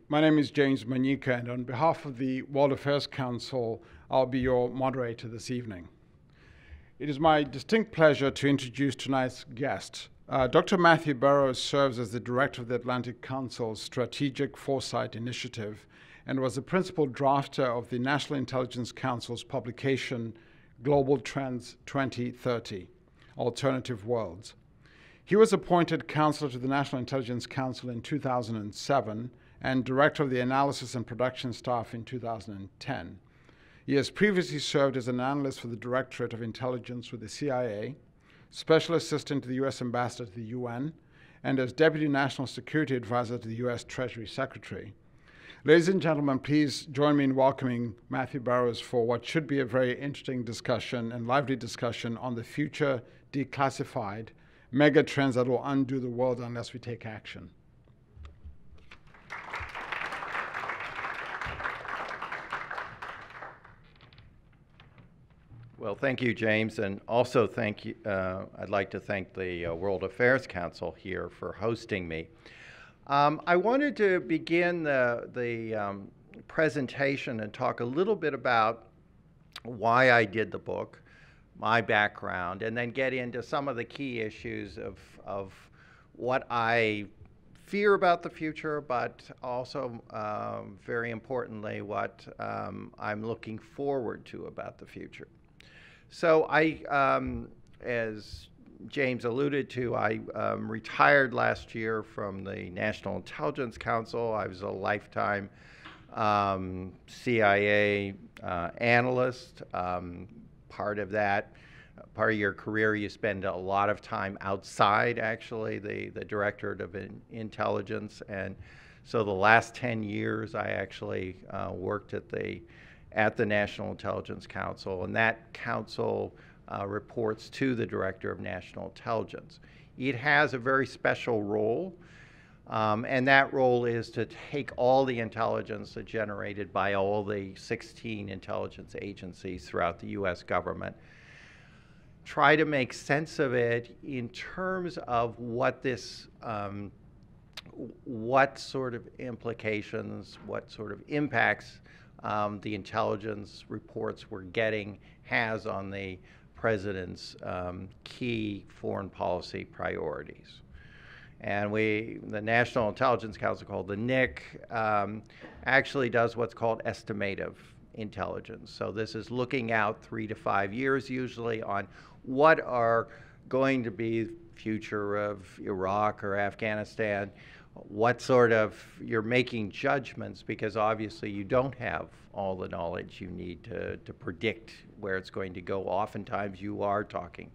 My name is James Manyika, and on behalf of the World Affairs Council, I'll be your moderator this evening. It is my distinct pleasure to introduce tonight's guest. Dr. Mathew Burrows serves as the director of the Atlantic Council's Strategic Foresight Initiative and was the principal drafter of the National Intelligence Council's publication, Global Trends 2030, Alternative Worlds. He was appointed counselor to the National Intelligence Council in 2007 and director of the analysis and production staff in 2010. He has previously served as an analyst for the Directorate of Intelligence with the CIA, special assistant to the U.S. ambassador to the UN, and as deputy national security advisor to the U.S. Treasury Secretary. Ladies and gentlemen, please join me in welcoming Mathew Burrows for what should be a very interesting discussion and lively discussion on the future declassified mega trends that will undo the world unless we take action. Well, thank you, James, and also thank you. I'd like to thank the World Affairs Council here for hosting me. I wanted to begin the presentation and talk a little bit about why I did the book, my background, and then get into some of the key issues of what I fear about the future, but also, very importantly, what I'm looking forward to about the future. So as James alluded to, I retired last year from the National Intelligence Council. I was a lifetime CIA analyst. Part of your career, you spend a lot of time outside, actually, the Directorate of Intelligence. And so the last 10 years, I actually worked at the National Intelligence Council, and that council reports to the Director of National Intelligence. It has a very special role, and that role is to take all the intelligence that's generated by all the 16 intelligence agencies throughout the U.S. government, try to make sense of it in terms of what sort of implications, what sort of impacts the intelligence reports we're getting has on the president's key foreign policy priorities. And the National Intelligence Council, called the NIC, actually does what's called estimative intelligence. So this is looking out 3 to 5 years usually on what are going to be the future of Iraq or Afghanistan, what sort of, you're making judgments because obviously you don't have all the knowledge you need to predict where it's going to go. Oftentimes you are talking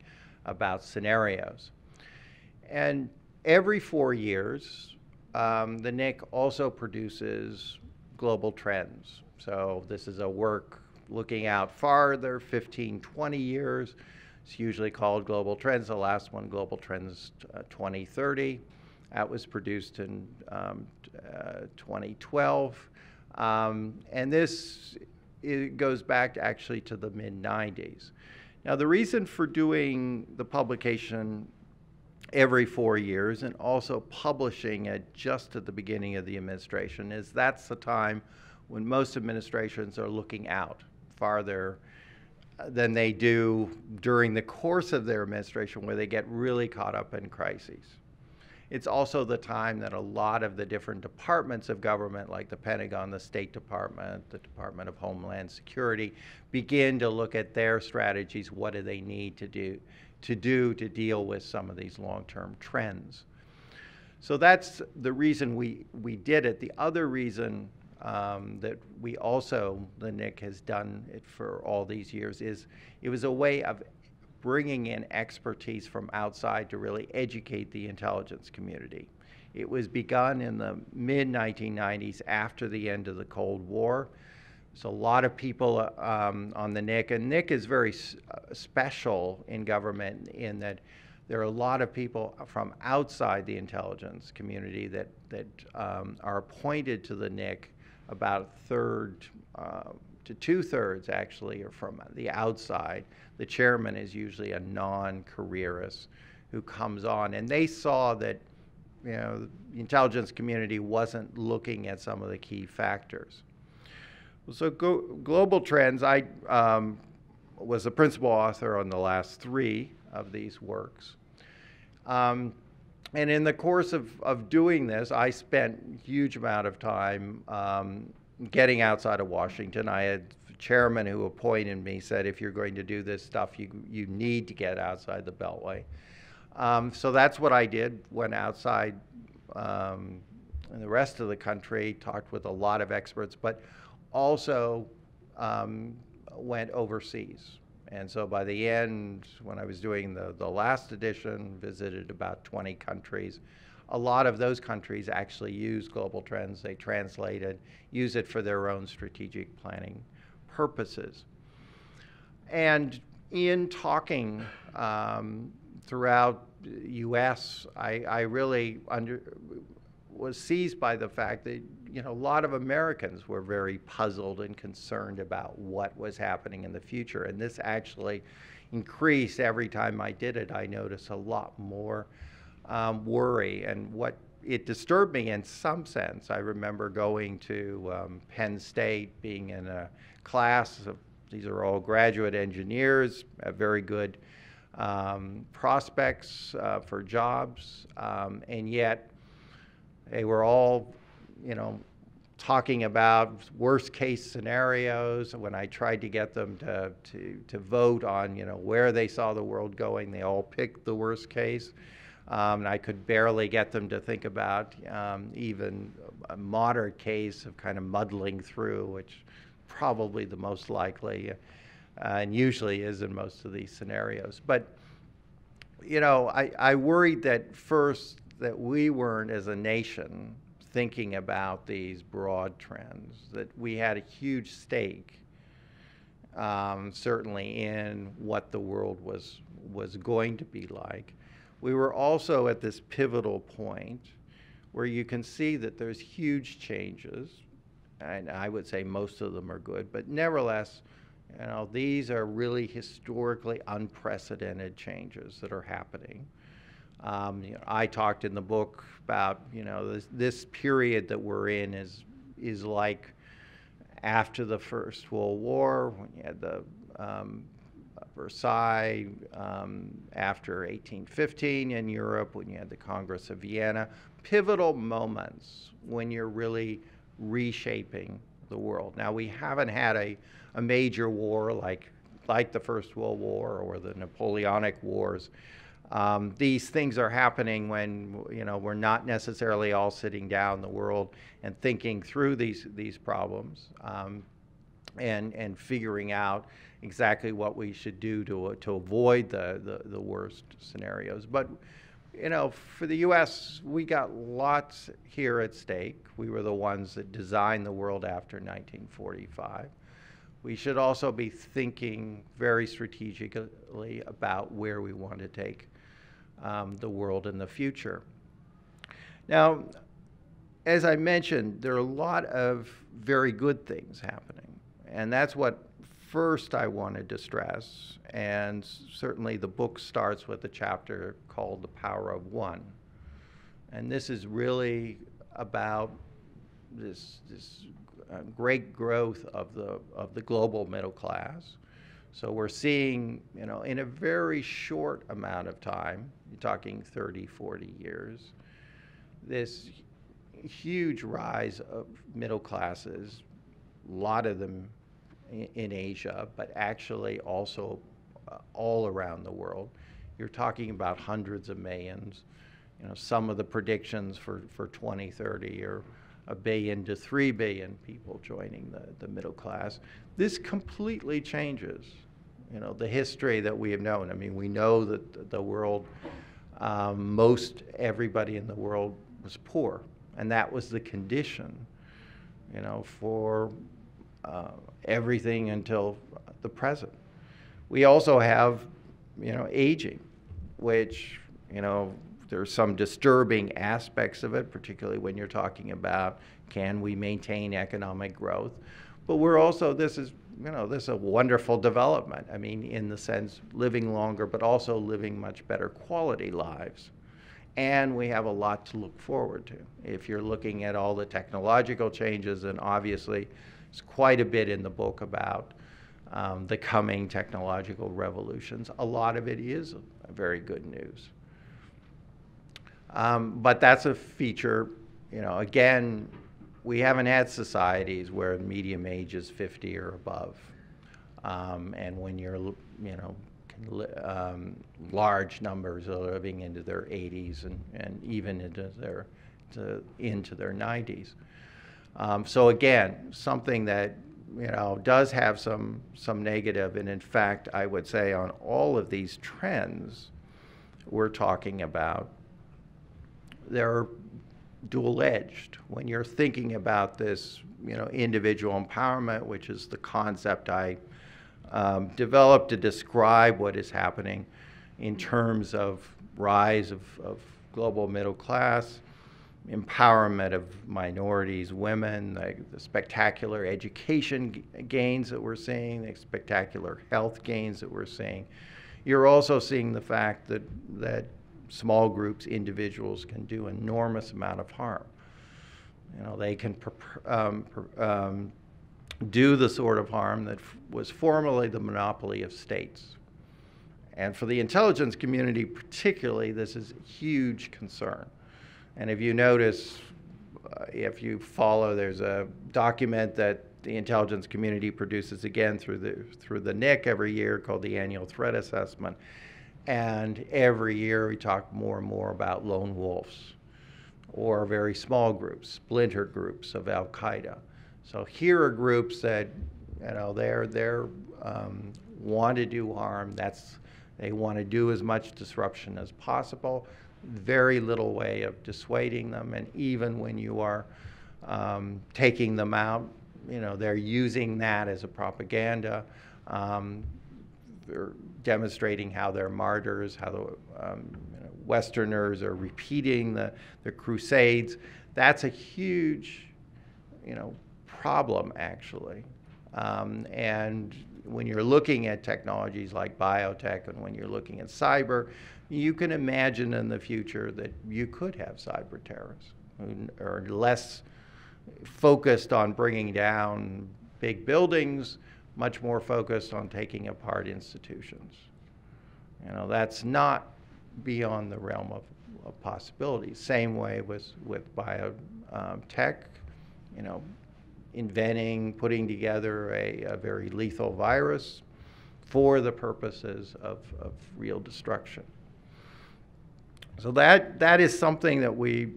about scenarios. And every 4 years, the NIC also produces global trends. So this is a work looking out farther, 15, 20 years. It's usually called Global Trends. The last one, Global Trends 2030. That was produced in 2012. And this goes back actually to the mid-90s. Now, the reason for doing the publication every 4 years and also publishing it just at the beginning of the administration is that's the time when most administrations are looking out farther than they do during the course of their administration, where they get really caught up in crises. It's also the time that a lot of the different departments of government, like the Pentagon, the State Department, the Department of Homeland Security, begin to look at their strategies. What do they need to deal with some of these long-term trends? So that's the reason we did it. The other reason that we also, the NIC has done it for all these years, is it was a way of bringing in expertise from outside to really educate the intelligence community. It was begun in the mid-1990s after the end of the Cold War. So a lot of people on the NIC, and NIC is very special in government in that there are a lot of people from outside the intelligence community that are appointed to the NIC. About a third to 2/3 actually are from the outside. The chairman is usually a non-careerist who comes on, and they saw that the intelligence community wasn't looking at some of the key factors. So global trends, I was the principal author on the last 3 of these works. And in the course of doing this, I spent a huge amount of time getting outside of Washington. I had a chairman who appointed me, said, if you're going to do this stuff, you need to get outside the Beltway. So that's what I did, went outside in the rest of the country, talked with a lot of experts, but also went overseas. And so by the end, when I was doing the last edition, visited about 20 countries. A lot of those countries actually use global trends. They translate it, use it for their own strategic planning purposes. And in talking throughout the U.S., I really was seized by the fact that a lot of Americans were very puzzled and concerned about what was happening in the future. And this actually increased every time I did it. I noticed a lot more worry, and what it disturbed me in some sense. I remember going to Penn State, being in a class of, these are all graduate engineers, very good prospects for jobs, and yet they were all, talking about worst case scenarios. When I tried to get them to vote on, where they saw the world going, they all picked the worst case. And I could barely get them to think about even a moderate case of kind of muddling through, which probably the most likely and usually is in most of these scenarios. But, I worried that first that we weren't, as a nation, thinking about these broad trends, that we had a huge stake, certainly in what the world was going to be like. We were also at this pivotal point where you can see that there's huge changes, and I would say most of them are good, but nevertheless, these are really historically unprecedented changes that are happening. I talked in the book about, this period that we're in is like after the First World War, when you had the Versailles, after 1815 in Europe, when you had the Congress of Vienna, pivotal moments when you're really reshaping the world. Now, we haven't had a major war like the First World War or the Napoleonic Wars. These things are happening when we're not necessarily all sitting down in the world and thinking through these problems and figuring out exactly what we should do to avoid the worst scenarios. But for the U.S., we got lots here at stake. We were the ones that designed the world after 1945. We should also be thinking very strategically about where we want to take the world in the future. Now, as I mentioned, there are a lot of very good things happening, and that's what first I wanted to stress, and certainly the book starts with a chapter called The Power of One. And this is really about this great growth of the global middle class. So we're seeing, in a very short amount of time, you're talking 30, 40 years, this huge rise of middle classes, a lot of them in Asia, but actually also all around the world. You're talking about hundreds of millions. Some of the predictions for 2030 are 1 billion to 3 billion people joining the middle class. This completely changes, the history that we have known. I mean, we know that the world, most everybody in the world was poor, and that was the condition, for everything until the present. We also have, aging, which, there's some disturbing aspects of it, particularly when you're talking about can we maintain economic growth. But we're also, this is a wonderful development. I mean, in the sense living longer, but also living much better quality lives. and we have a lot to look forward to. If you're looking at all the technological changes, and obviously there's quite a bit in the book about the coming technological revolutions, a lot of it is very good news. But that's a feature, again, we haven't had societies where the median age is 50 or above. And when you're, large numbers are living into their 80s and even into their 90s. So again, something that does have some negative, and in fact, I would say on all of these trends we're talking about, they're dual-edged. When you're thinking about this, individual empowerment, which is the concept I developed to describe what is happening in terms of rise of global middle class, empowerment of minorities, women, the spectacular education gains that we're seeing, the spectacular health gains that we're seeing. You're also seeing the fact that small groups, individuals can do enormous amount of harm. They can do the sort of harm that was formerly the monopoly of states. And for the intelligence community particularly, this is a huge concern. And if you notice, if you follow, there's a document that the intelligence community produces again through the NIC every year called the Annual Threat Assessment. And every year we talk more and more about lone wolves or very small groups, splinter groups of Al-Qaeda. So here are groups that, they're want to do harm. They want to do as much disruption as possible. Very little way of dissuading them, and even when you are taking them out, they're using that as a propaganda. They're demonstrating how they're martyrs, how the Westerners are repeating the Crusades. That's a huge, problem actually. And when you're looking at technologies like biotech and when you're looking at cyber, you can imagine in the future that you could have cyber terrorists who are less focused on bringing down big buildings, much more focused on taking apart institutions. That's not beyond the realm of possibilities. Same way with biotech, inventing, putting together a very lethal virus for the purposes of real destruction. So that is something that we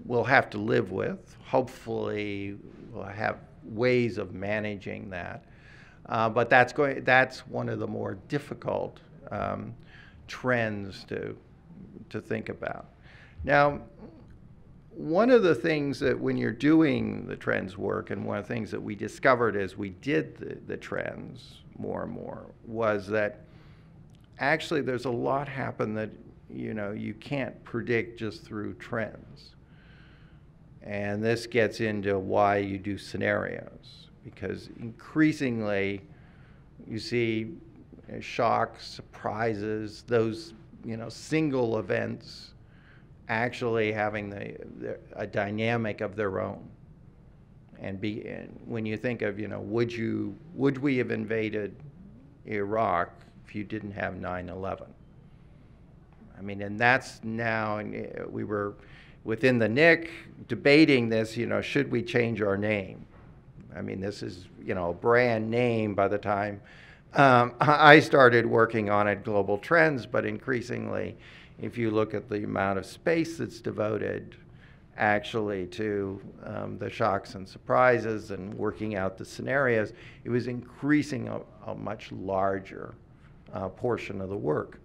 will have to live with. Hopefully we'll have ways of managing that. But that's one of the more difficult trends to think about. Now, one of the things that when you're doing the trends work, and one of the things that we discovered as we did the trends more and more, was that actually there's a lot happen that you can't predict just through trends. And this gets into why you do scenarios, because increasingly you see shocks, surprises, those single events actually having a dynamic of their own. And when you think of, would we have invaded Iraq if you didn't have 9/11? I mean, and that's now, we were within the NIC debating this, should we change our name? I mean, this is, a brand name by the time I started working on it, Global Trends, but increasingly, if you look at the amount of space that's devoted actually to the shocks and surprises and working out the scenarios, it was increasing a much larger portion of the work.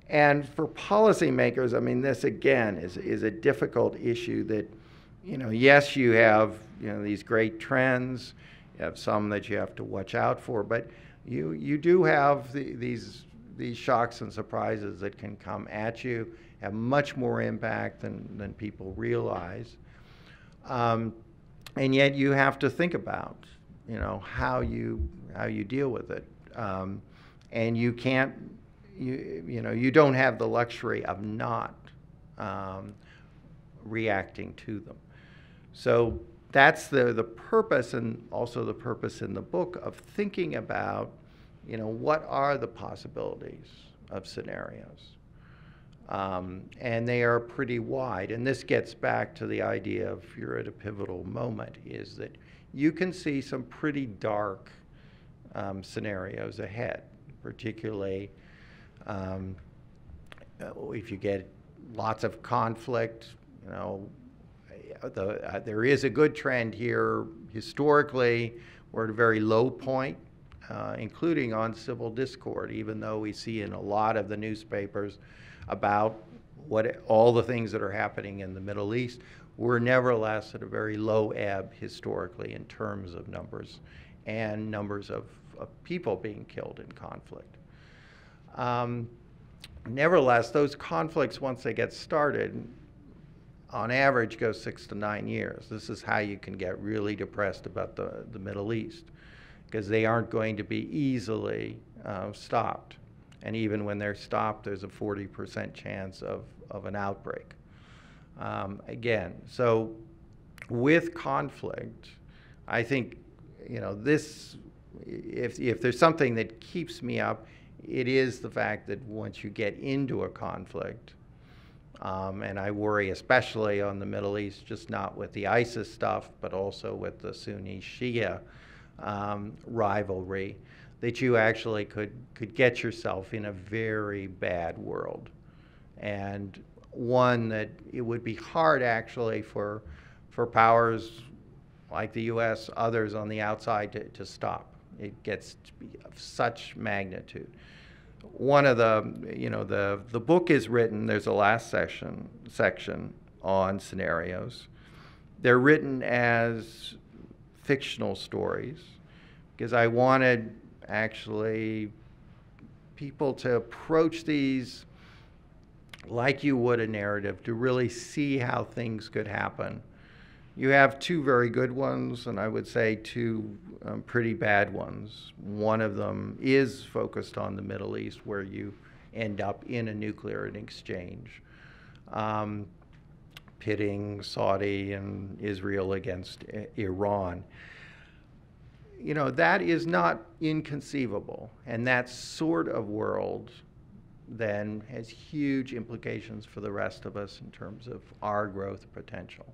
And for policymakers, I mean, this again is a difficult issue that, yes, you have, these great trends, you have some that you have to watch out for, but you do have these shocks and surprises that can come at you, have much more impact than people realize. And yet you have to think about, how you deal with it. And you can't, you don't have the luxury of not reacting to them. So that's the purpose, and also the purpose in the book, of thinking about, what are the possibilities of scenarios? And they are pretty wide. And this gets back to the idea of, you're at a pivotal moment, is that you can see some pretty dark scenarios ahead, particularly if you get lots of conflict. There is a good trend here. Historically, we're at a very low point, including on civil discord, even though we see in a lot of the newspapers about all the things that are happening in the Middle East. We're nevertheless at a very low ebb historically in terms of numbers and numbers of people being killed in conflict. Nevertheless, those conflicts, once they get started, on average go 6 to 9 years. This is how you can get really depressed about the Middle East, because they aren't going to be easily stopped. And even when they're stopped, there's a 40% chance of an outbreak. Again, so with conflict, I think, this, if there's something that keeps me up, it is the fact that once you get into a conflict, and I worry especially on the Middle East, just not with the ISIS stuff, but also with the Sunni-Shia rivalry, that you actually could get yourself in a very bad world, and one that it would be hard actually for powers like the U.S., others on the outside to stop. It gets to be of such magnitude. One of the book is written, there's a last section on scenarios. They're written as fictional stories, because I wanted actually people to approach these like you would a narrative, to really see how things could happen. You have two very good ones, and I would say two pretty bad ones. One of them is focused on the Middle East, where you end up in a nuclear exchange, pitting Saudi and Israel against Iran. That is not inconceivable, and that sort of world then has huge implications for the rest of us in terms of our growth potential.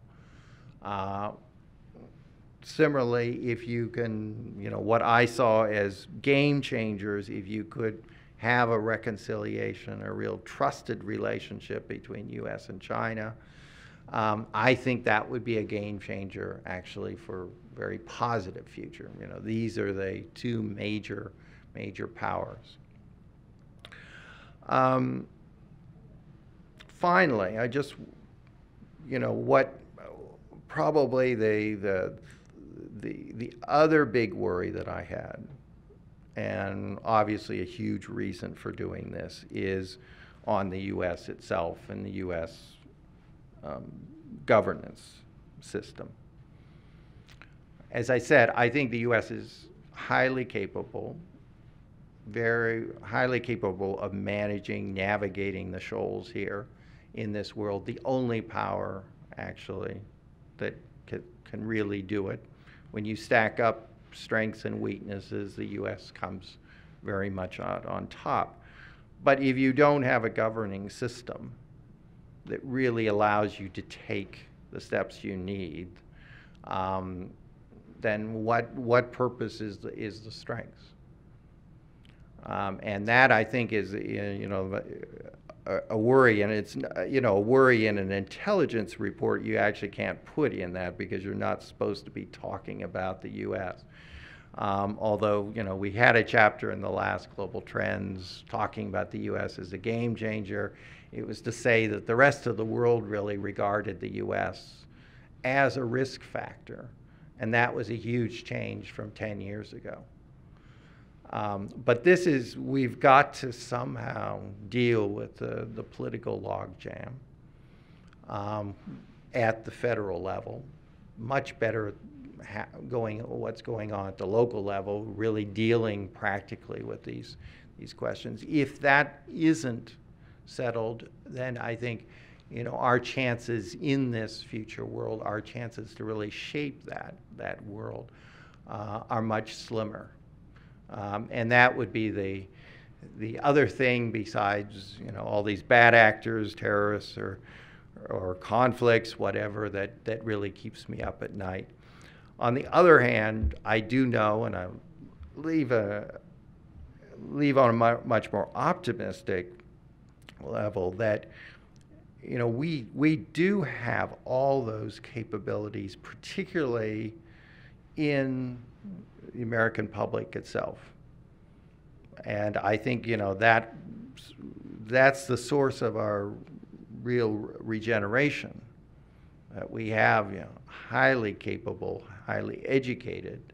Similarly, if you can, what I saw as game changers, if you could have a reconciliation, a real trusted relationship between U.S. and China, I think that would be a game changer actually for a very positive future. These are the two major powers. Finally, I just, what probably the other big worry that I had, and obviously a huge reason for doing this, is on the U.S. itself and the U.S. Governance system. As I said, I think the U.S. is highly capable, very highly capable of navigating the shoals here in this world. The only power, actually, that can really do it. When you stack up strengths and weaknesses, the U.S. comes very much out on top. But if you don't have a governing system that really allows you to take the steps you need, then what purpose is the strength? And that, I think, is a worry, and it's a worry in an intelligence report you actually can't put in that, because you're not supposed to be talking about the U.S. Although we had a chapter in the last Global Trends talking about the U.S. as a game changer. It was to say that the rest of the world really regarded the U.S. as a risk factor, and that was a huge change from 10 years ago. But we've got to somehow deal with the political logjam at the federal level. Much better what's going on at the local level, really dealing practically with these questions. If that isn't settled, then I think our chances in this future world, our chances to really shape that world are much slimmer. And that would be the other thing besides, all these bad actors, terrorists, or conflicts, whatever, that really keeps me up at night. On the other hand, I do know, and I leave on a much more optimistic level, that we do have all those capabilities, particularly in the American public itself. And I think that's the source of our real regeneration. That we have highly capable, highly educated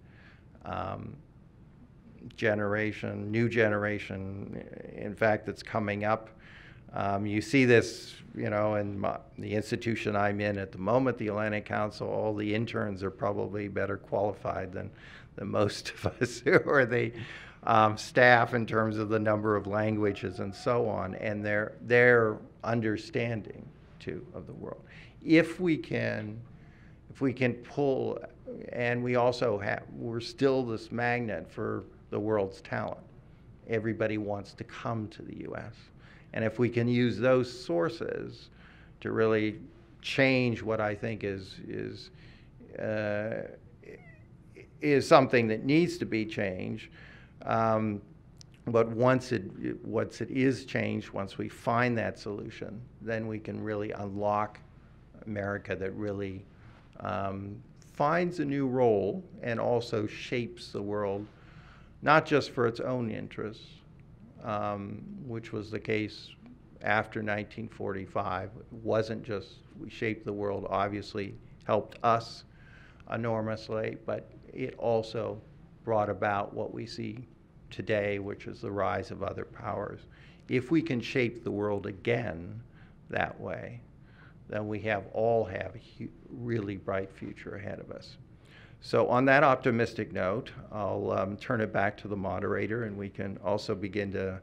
new generation, in fact, that's coming up. You see this, in the institution I'm in at the moment, the Atlantic Council. All the interns are probably better qualified than most of us who are the staff in terms of the number of languages and so on, and their understanding too of the world. If we can pull, and we're still this magnet for the world's talent. Everybody wants to come to the U.S. And if we can use those sources to really change what I think is something that needs to be changed, but once it is changed, once we find that solution, then we can really unlock America that really finds a new role and also shapes the world, not just for its own interests, which was the case after 1945. It wasn't just we shaped the world, obviously helped us enormously, but it also brought about what we see today, which is the rise of other powers. If we can shape the world again that way, then we all have a really bright future ahead of us. So on that optimistic note, I'll turn it back to the moderator, and we can also begin to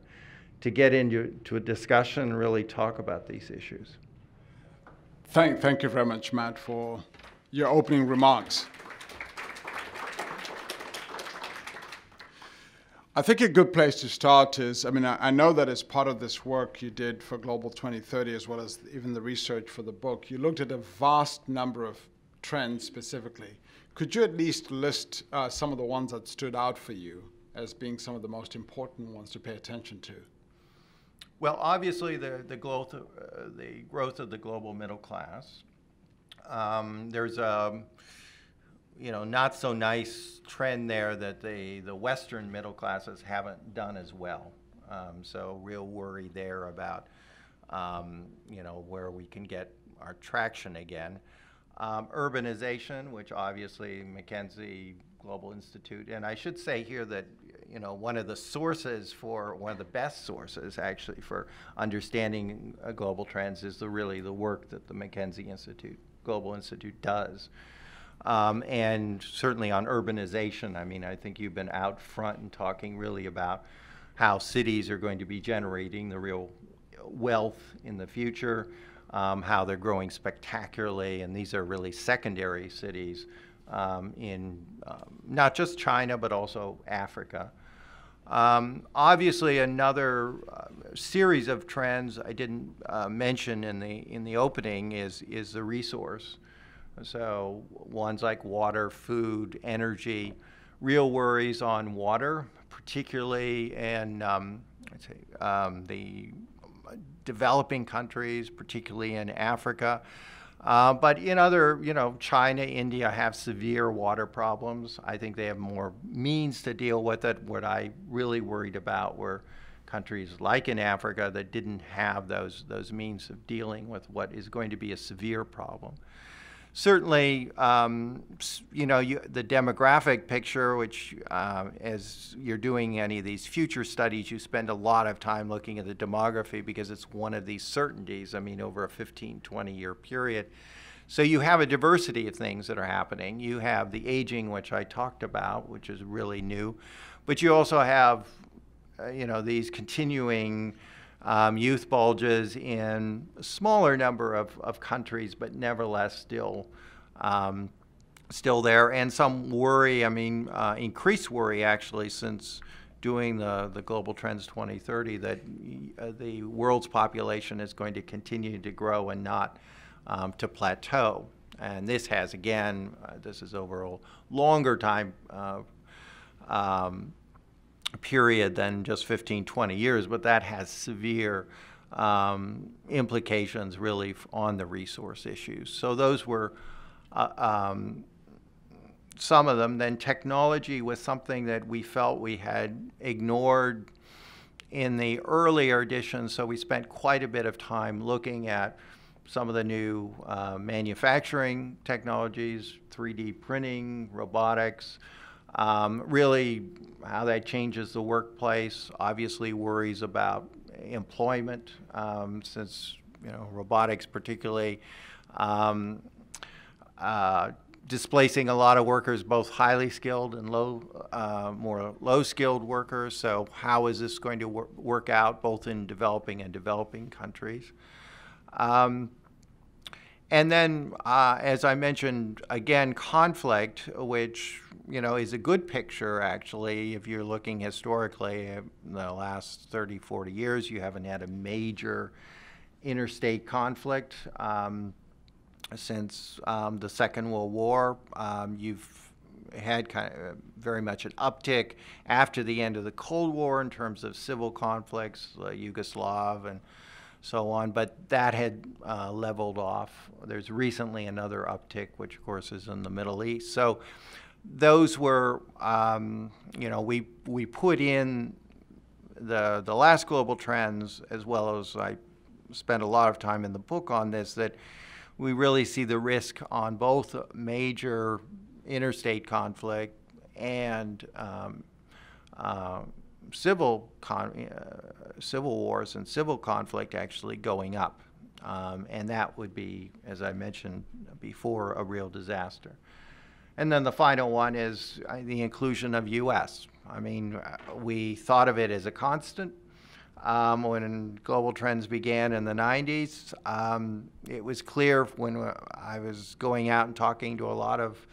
get into a discussion and really talk about these issues. Thank you very much, Matt, for your opening remarks. I think a good place to start is, I know that as part of this work you did for Global 2030, as well as even the research for the book, you looked at a vast number of trends specifically. Could you at least list some of the ones that stood out for you as being some of the most important ones to pay attention to? Well, obviously the growth of the global middle class. There's a not so nice trend there that the Western middle classes haven't done as well. So real worry there about where we can get our traction again. Urbanization, which obviously McKinsey Global Institute, and I should say here that one of the best sources actually for understanding global trends is really the work that the McKinsey Global Institute does. And certainly on urbanization, I think you've been out front and talking really about how cities are going to be generating the real wealth in the future, how they're growing spectacularly, and these are really secondary cities in not just China, but also Africa. Obviously, another series of trends I didn't mention in the opening is the resource. So ones like water, food, energy, real worries on water, particularly in the developing countries, particularly in Africa. But in other, China, India have severe water problems. I think they have more means to deal with it. What I really worried about were countries like in Africa that didn't have those means of dealing with what is going to be a severe problem. Certainly, the demographic picture, which as you're doing any of these future studies, you spend a lot of time looking at the demography because it's one of these certainties, over a 15, 20-year period. So you have a diversity of things that are happening. You have the aging, which I talked about, which is really new. But you also have, these continuing youth bulges in a smaller number of countries, but nevertheless still there, and some worry, increased worry actually since doing the Global Trends 2030, that the world's population is going to continue to grow and not to plateau. And this has, again, this is over a longer time period than just 15, 20 years, but that has severe implications really on the resource issues. So those were some of them. Then technology was something that we felt we had ignored in the earlier editions, so we spent quite a bit of time looking at some of the new manufacturing technologies, 3D printing, robotics, really how that changes the workplace. Obviously worries about employment, since robotics particularly displacing a lot of workers, both highly skilled and more low-skilled workers. So how is this going to work out both in developing and developing countries? And then, as I mentioned, again, conflict, which is a good picture, actually. If you're looking historically, in the last 30, 40 years, you haven't had a major interstate conflict. Since the Second World War, you've had kind of very much an uptick after the end of the Cold War in terms of civil conflicts, Yugoslav and so on, but that had leveled off. There's recently another uptick, which of course is in the Middle East. So those were, we put in the last global trends, as well as I spent a lot of time in the book on this, that we really see the risk on both major interstate conflict and civil wars and civil conflict actually going up. And that would be, as I mentioned before, a real disaster. And then the final one is the inclusion of U.S. We thought of it as a constant. When global trends began in the 90s, it was clear when I was going out and talking to a lot of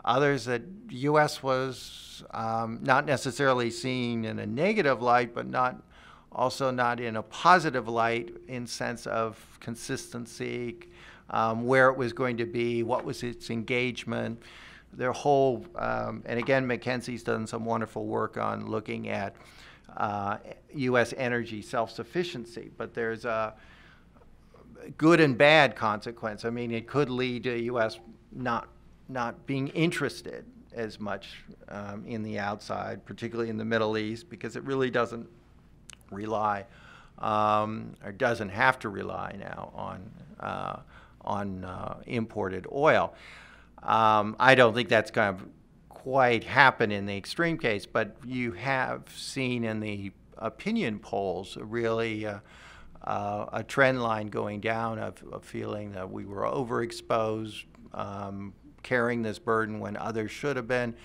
others that the U.S. was not necessarily seen in a negative light, but also not in a positive light in sense of consistency, where it was going to be, what was its engagement, their whole, and again, McKinsey's done some wonderful work on looking at U.S. energy self-sufficiency, but there's a good and bad consequence. It could lead to U.S. not being interested as much in the outside, particularly in the Middle East, because it really doesn't rely or doesn't have to rely now on imported oil. I don't think that's kind of quite happen in the extreme case, but you have seen in the opinion polls really a trend line going down of feeling that we were overexposed, carrying this burden when others should have been,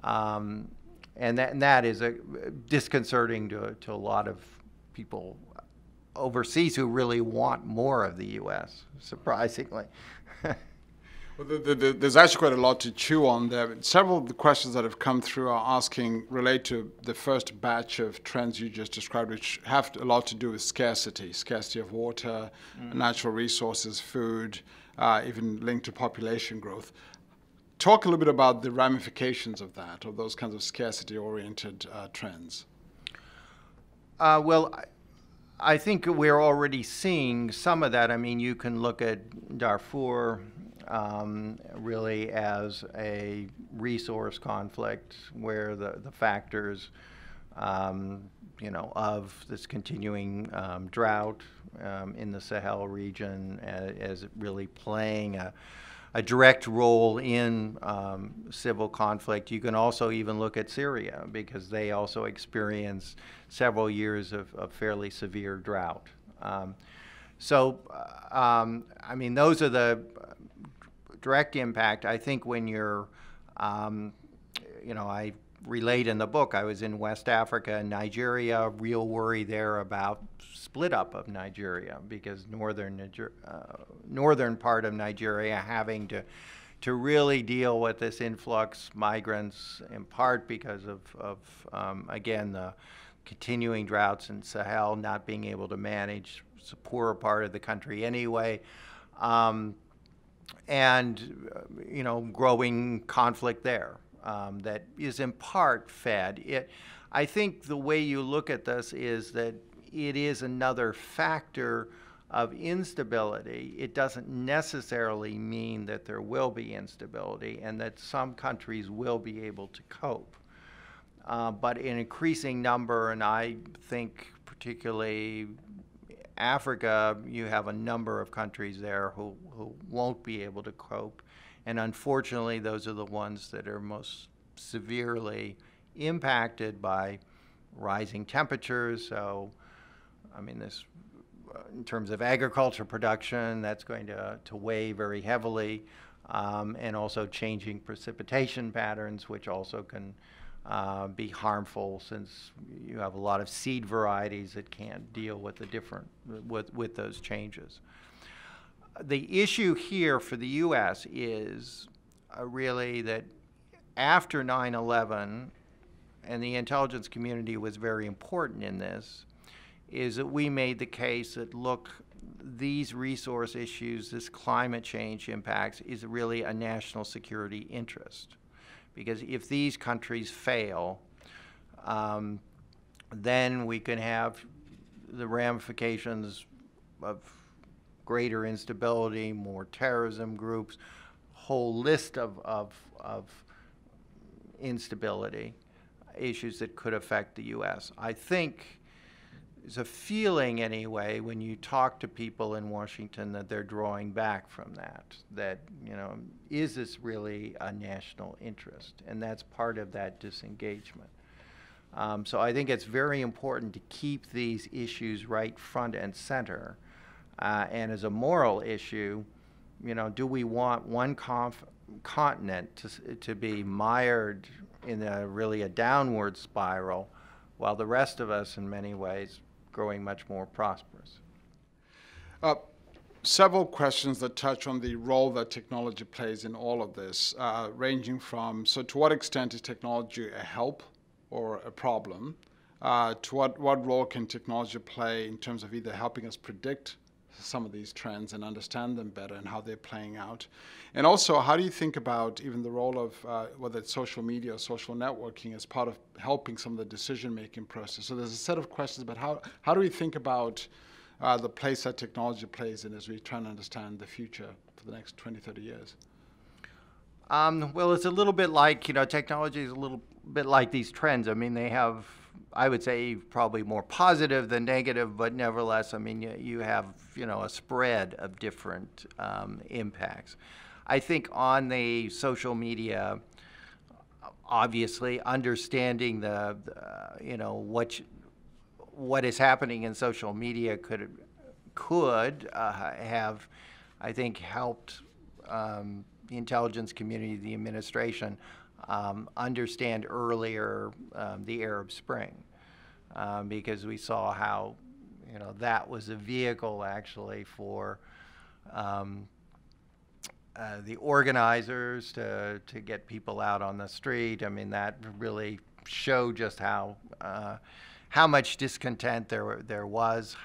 and that is disconcerting to a lot of people overseas who really want more of the U.S., surprisingly. Well, there's actually quite a lot to chew on there. Several of the questions that have come through relate to the first batch of trends you just described, which have a lot to do with scarcity of water, natural resources, food, even linked to population growth. Talk a little bit about the ramifications of that, of those kinds of scarcity-oriented trends. Well, I think we're already seeing some of that. You can look at Darfur really as a resource conflict where the factors, of this continuing drought in the Sahel region as really playing a direct role in civil conflict. You can also even look at Syria, because they also experienced several years of fairly severe drought. Those are the direct impact. I think when you're, relate in the book, I was in West Africa and Nigeria, real worry there about split up of Nigeria because northern part of Nigeria having to really deal with this influx migrants in part because of again, the continuing droughts in Sahel, not being able to manage. It's a poorer part of the country anyway. And growing conflict there that is in part fed. I think the way you look at this is that it is another factor of instability. It doesn't necessarily mean that there will be instability and that some countries will be able to cope. But an increasing number, and I think particularly Africa, you have a number of countries there who won't be able to cope. And unfortunately, those are the ones that are most severely impacted by rising temperatures. So, I mean, this, in terms of agriculture production, that's going to weigh very heavily. And also changing precipitation patterns, which also can be harmful since you have a lot of seed varieties that can't deal with the different with those changes. The issue here for the U.S. is really that after 9/11, and the intelligence community was very important in this, is that we made the case that, look, these resource issues, this climate change impacts, is really a national security interest. Because if these countries fail, then we can have the ramifications of greater instability, more terrorism groups, whole list of instability issues that could affect the U.S. I think there's a feeling anyway when you talk to people in Washington that they're drawing back from that, is this really a national interest? And that's part of that disengagement. So I think it's very important to keep these issues right front and center. And as a moral issue, do we want one continent to be mired in a downward spiral while the rest of us in many ways growing much more prosperous? Several questions that touch on the role that technology plays in all of this, ranging from, so to what extent is technology a help or a problem? To what role can technology play in terms of either helping us predict some of these trends and understand them better and how they're playing out? And also, how do you think about even the role of whether it's social media or social networking as part of helping some of the decision-making process? So there's a set of questions about how do we think about the place that technology plays in as we try and understand the future for the next 20, 30 years? Well, it's a little bit like, technology is a little bit like these trends. I mean, they have, I would say, probably more positive than negative, but nevertheless, I mean, you have, a spread of different impacts. I think on the social media, obviously, understanding what is happening in social media could have, I think, helped the intelligence community, the administration, understand earlier the Arab Spring, because we saw how that was a vehicle actually for the organizers to get people out on the street. I mean, that really showed just how much discontent there was.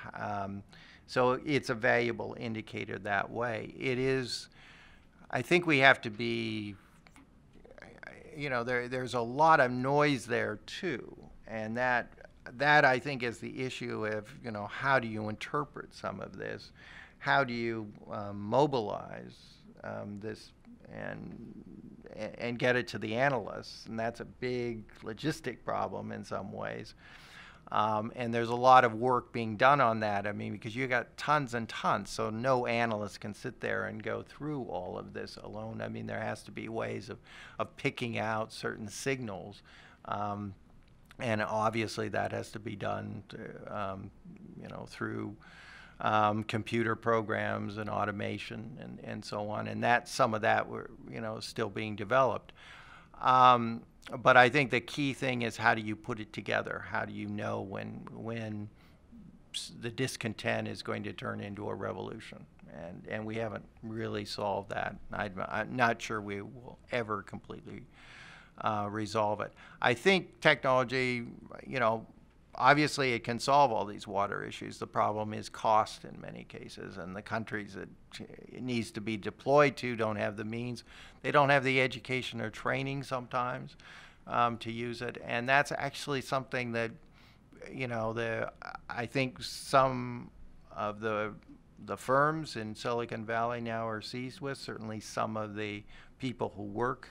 So it's a valuable indicator that way. It is, I think we have to be, there's a lot of noise there too, and that I think is the issue of, how do you interpret some of this? How do you mobilize this and get it to the analysts? And that's a big logistic problem in some ways. And there's a lot of work being done on that. I mean, because you got tons and tons, so no analyst can sit there and go through all of this alone. I mean, there has to be ways of picking out certain signals. And obviously that has to be done through computer programs and automation and so on. And some of that, still being developed. But I think the key thing is, how do you put it together? How do you know when the discontent is going to turn into a revolution? And we haven't really solved that. I'm not sure we will ever completely resolve it. I think technology, obviously it can solve all these water issues. The problem is cost in many cases, and the countries that it needs to be deployed to don't have the means. They don't have the education or training sometimes to use it, and that's actually something that, I think some of the firms in Silicon Valley now are seized with. Certainly some of the people who work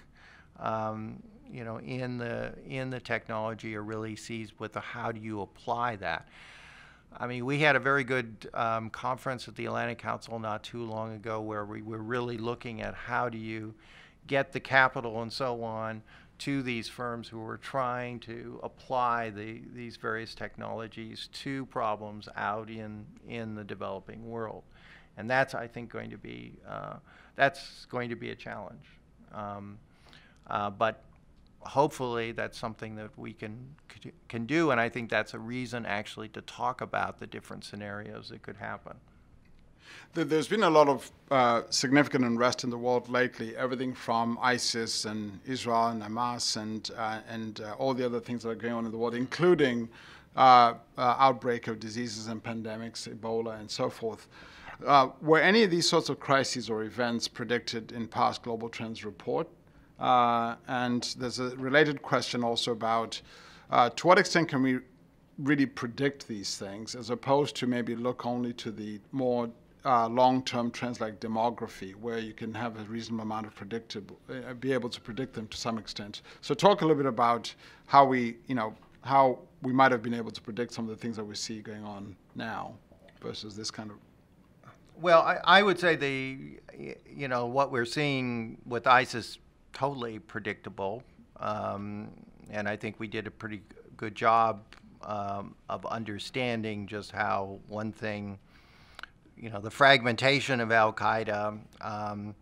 in the technology are really seized with how do you apply that. I mean, we had a very good conference at the Atlantic Council not too long ago where we were really looking at how do you get the capital and so on to these firms who were trying to apply these various technologies to problems out in the developing world. And that's, I think, going to be a challenge. But hopefully that's something that we can do, and I think that's a reason actually to talk about the different scenarios that could happen. There's been a lot of significant unrest in the world lately, everything from ISIS and Israel and Hamas and all the other things that are going on in the world, including outbreak of diseases and pandemics, Ebola and so forth. Were any of these sorts of crises or events predicted in past Global Trends report? And there's a related question also about to what extent can we really predict these things as opposed to maybe look only to the more long-term trends like demography, where you can have a reasonable amount of be able to predict them to some extent. So talk a little bit about how we might have been able to predict some of the things that we see going on now versus this kind of. Well, I would say what we're seeing with ISIS totally predictable, and I think we did a pretty good job of understanding just how one thing, the fragmentation of Al-Qaeda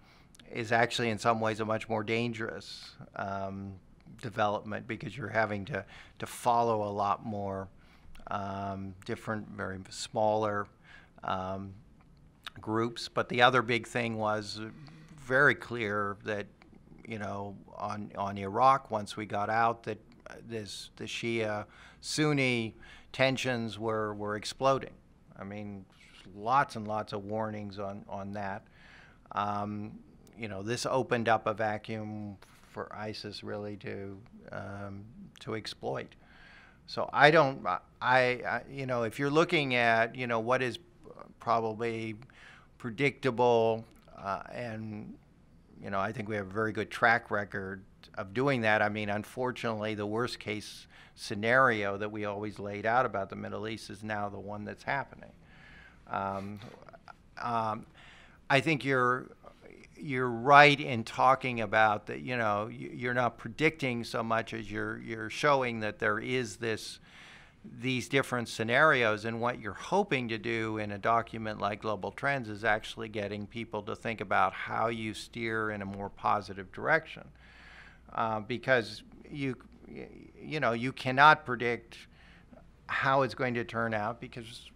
is actually in some ways a much more dangerous development, because you're having to follow a lot more different, very smaller groups. But the other big thing was very clear that, on Iraq, once we got out, that the Shia-Sunni tensions were exploding. I mean, lots and lots of warnings on that. This opened up a vacuum for ISIS really to exploit. So if you're looking at, what is probably predictable, and I think we have a very good track record of doing that. I mean, unfortunately, the worst case scenario that we always laid out about the Middle East is now the one that's happening. I think you're right in talking about that. You're not predicting so much as you're showing that there is these different scenarios, and what you're hoping to do in a document like Global Trends is actually getting people to think about how you steer in a more positive direction, because you cannot predict how it's going to turn out, because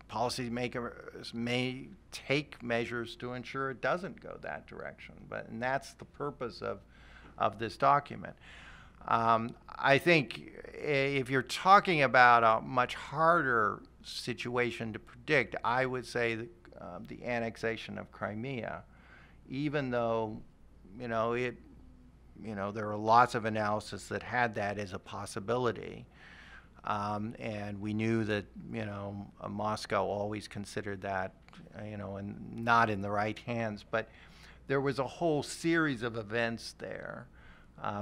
policymakers may take measures to ensure it doesn't go that direction. And that's the purpose of this document. I think if you're talking about a much harder situation to predict, I would say the annexation of Crimea, even though there are lots of analysis that had that as a possibility, and we knew that Moscow always considered that and not in the right hands, but there was a whole series of events there.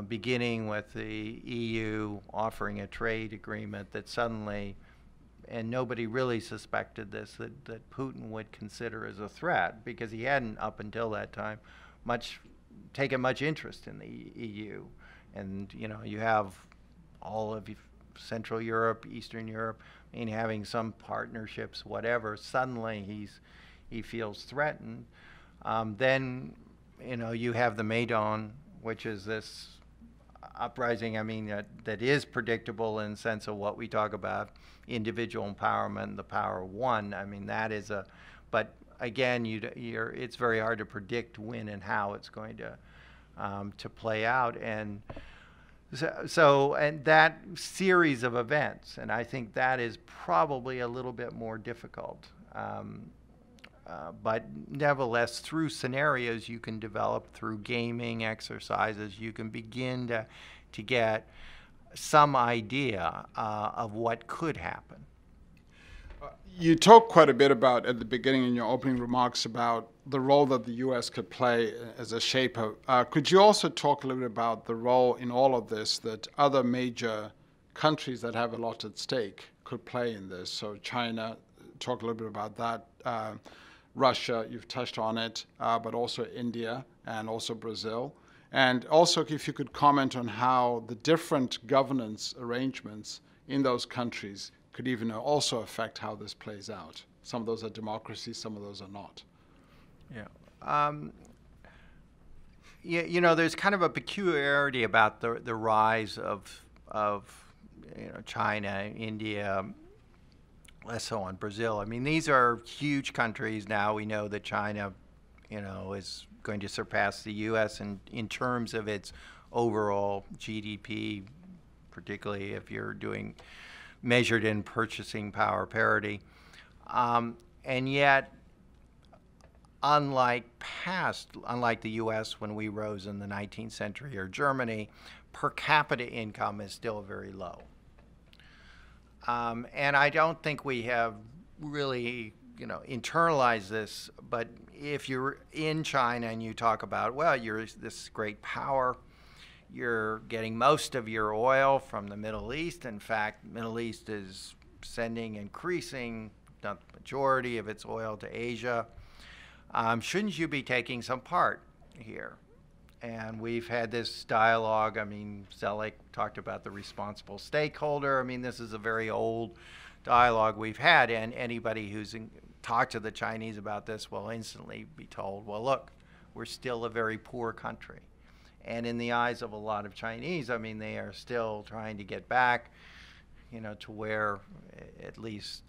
Beginning with the EU offering a trade agreement that suddenly, and nobody really suspected this, that Putin would consider as a threat, because he hadn't up until that time taken much interest in the EU. And you have all of Central Europe, Eastern Europe, having some partnerships, whatever. Suddenly he feels threatened. Then you have the Maidan, which is this uprising, I mean, that is predictable in the sense of what we talk about, individual empowerment, the power of one. I mean, that is but again, it's very hard to predict when and how it's going to play out. And and that series of events, and I think that is probably a little bit more difficult. But nevertheless, through scenarios you can develop, through gaming exercises, you can begin to get some idea of what could happen. You talked quite a bit about, at the beginning in your opening remarks, about the role that the U.S. could play as a shaper. Could you also talk a little bit about the role in all of this that other major countries that have a lot at stake could play in this? So China, talk a little bit about that. Russia, you've touched on it, but also India and also Brazil. And also if you could comment on how the different governance arrangements in those countries could even also affect how this plays out. Some of those are democracies, some of those are not. Yeah. There's kind of a peculiarity about the rise of China, India, less so on Brazil. I mean, these are huge countries now. We know that China, is going to surpass the U.S. in terms of its overall GDP, particularly if you're measured in purchasing power parity. And yet, unlike the U.S. when we rose in the 19th century, or Germany, per capita income is still very low. And I don't think we have really, internalized this, but if you're in China and you talk about, well, you're this great power, you're getting most of your oil from the Middle East. In fact, the Middle East is sending increasing, not the majority of its oil to Asia. Shouldn't you be taking some part here? And we've had this dialogue. I mean, Zelig talked about the responsible stakeholder. I mean, this is a very old dialogue we've had, and anybody who's talked to the Chinese about this will instantly be told, well, look, we're still a very poor country. And in the eyes of a lot of Chinese, I mean, they are still trying to get back, to where at least,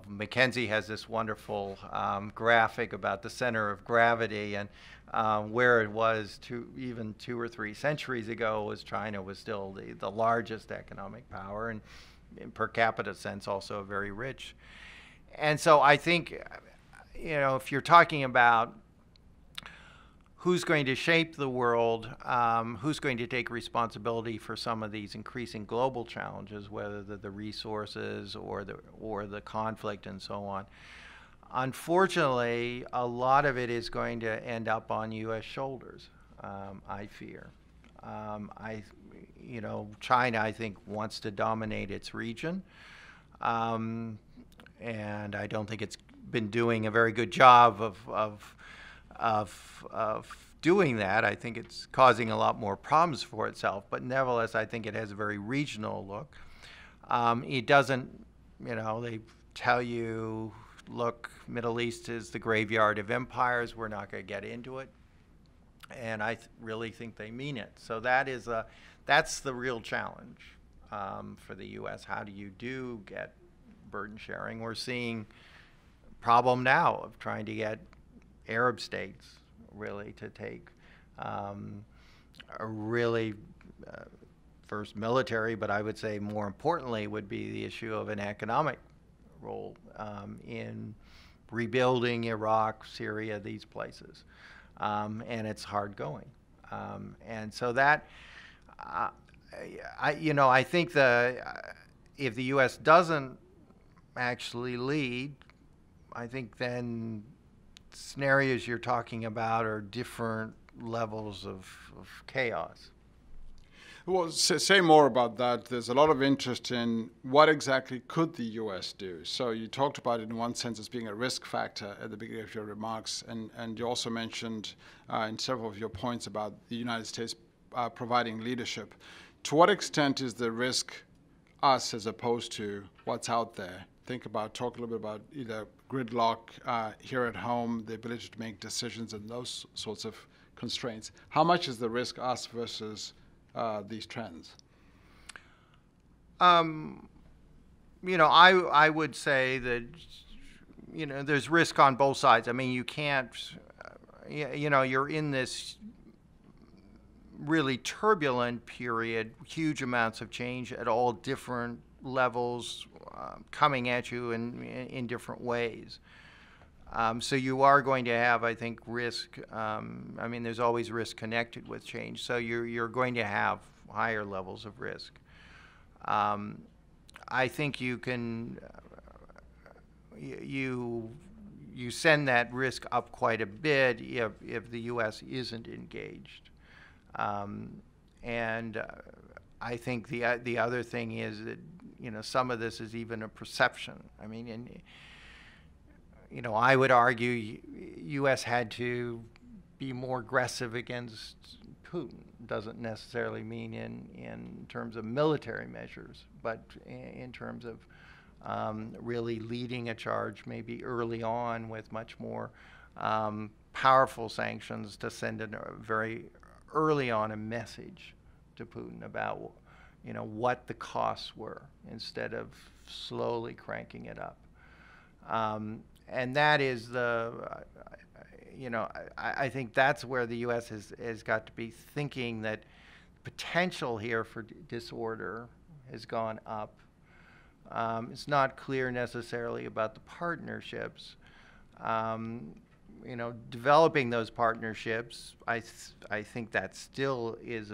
Mackenzie has this wonderful graphic about the center of gravity, and where it was even 2 or 3 centuries ago China was still the largest economic power, and in per capita sense also very rich. And so I think, if you're talking about who's going to shape the world, who's going to take responsibility for some of these increasing global challenges, whether the resources or the conflict and so on. Unfortunately, a lot of it is going to end up on U.S. shoulders, I fear. China, I think, wants to dominate its region, and I don't think it's been doing a very good job of doing that. I think it's causing a lot more problems for itself, but nevertheless, I think it has a very regional look. It doesn't, they tell you, look, Middle East is the graveyard of empires. We're not going to get into it. And I really think they mean it. So that's the real challenge for the U.S. How do you get burden sharing? We're seeing a problem now of trying to get Arab states really to take a really first military, but I would say more importantly would be the issue of an economic role in rebuilding Iraq, Syria, these places. And it's hard going. And so that, I think if the U.S. doesn't actually lead, I think then scenarios you're talking about are different levels of chaos. Well, say more about that. There's a lot of interest in what exactly could the U.S. do. So you talked about it in one sense as being a risk factor at the beginning of your remarks, and you also mentioned in several of your points about the United States providing leadership. To what extent is the risk us as opposed to what's out there? Talk a little bit about either gridlock here at home, the ability to make decisions, and those sorts of constraints. How much is the risk us versus these trends? I would say that, there's risk on both sides. I mean, you can't, you're in this really turbulent period, huge amounts of change at all different levels coming at you in different ways. So you are going to have, I think, risk. There's always risk connected with change. So you're going to have higher levels of risk. I think you can you send that risk up quite a bit if the U.S. isn't engaged. I think the other thing is that some of this is even a perception. I mean, I would argue U.S. had to be more aggressive against Putin. Doesn't necessarily mean in terms of military measures, but in terms of really leading a charge maybe early on with much more powerful sanctions to send a very early on a message to Putin about what the costs were instead of slowly cranking it up. And that is I think that's where the U.S. has got to be thinking that potential here for disorder has gone up. It's not clear necessarily about the partnerships. Developing those partnerships, I think that still is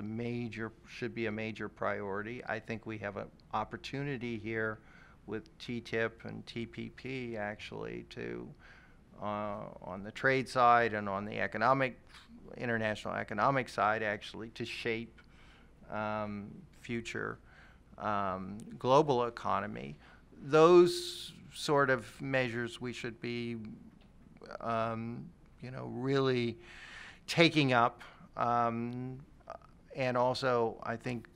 should be a major priority. I think we have an opportunity here with TTIP and TPP actually to, on the trade side and on the international economic side actually, to shape future global economy. Those sort of measures we should be really taking up, and also, I think,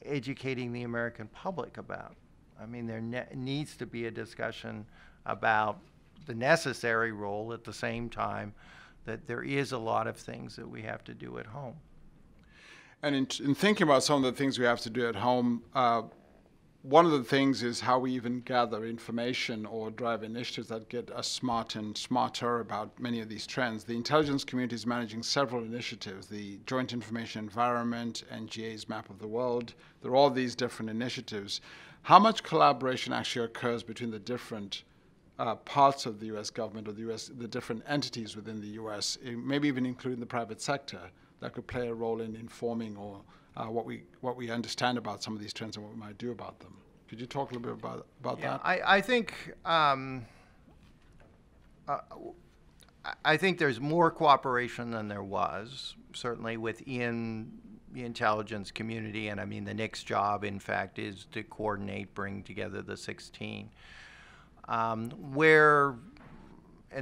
educating the American public about. I mean, there needs to be a discussion about the necessary role at the same time that there is a lot of things that we have to do at home. And in thinking about some of the things we have to do at home, one of the things is how we even gather information or drive initiatives that get us smarter and smarter about many of these trends. The intelligence community is managing several initiatives, the Joint Information Environment, NGA's Map of the World. There are all these different initiatives. How much collaboration actually occurs between the different parts of the U.S. government or the different entities within the U.S., maybe even including the private sector, that could play a role in informing or what we understand about some of these trends and what we might do about them? Could you talk a little bit about that? I think there's more cooperation than there was, certainly within the intelligence community. And I mean, the next job, in fact, is to coordinate, bring together the 16. And